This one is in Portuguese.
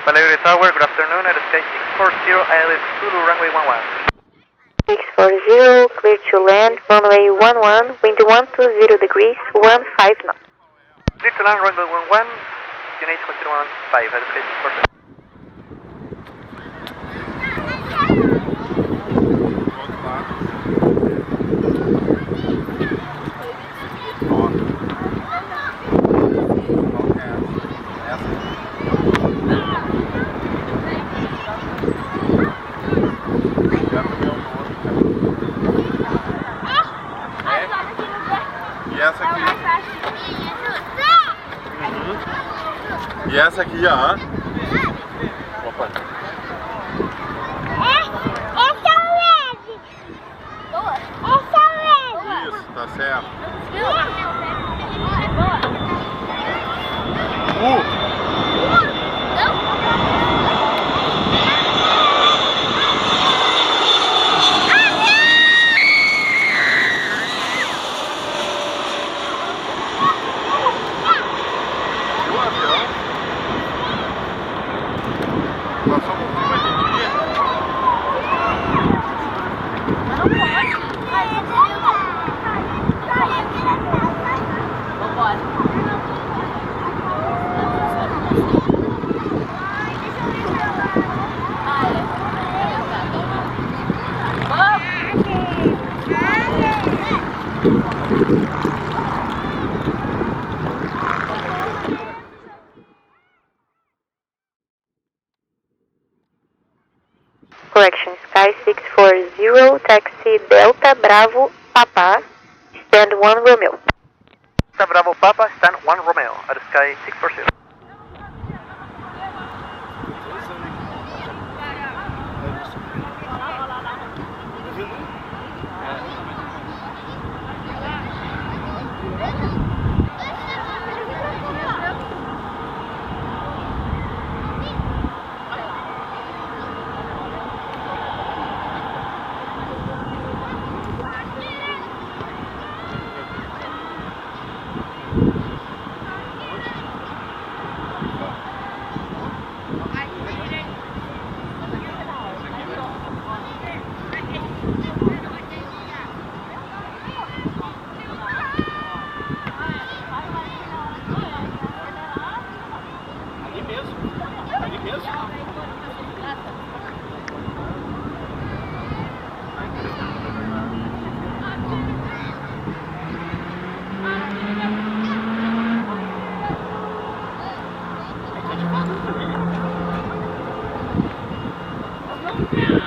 Palegre Tower, good afternoon, Sky 640, ILS Zulu, runway 11. 640, clear to land, runway 11, wind 120 degrees, 15 knots. Clear to land, runway 11, United continue 15, Sky 640. E essa aqui, ó. Opa. Essa é o LED. Essa é o LED. Isso, tá certo. Correction, Sky 640, taxi Delta Bravo Papa, stand 1 Romeo. Delta Bravo Papa, stand 1 Romeo, Sky 640. Yeah.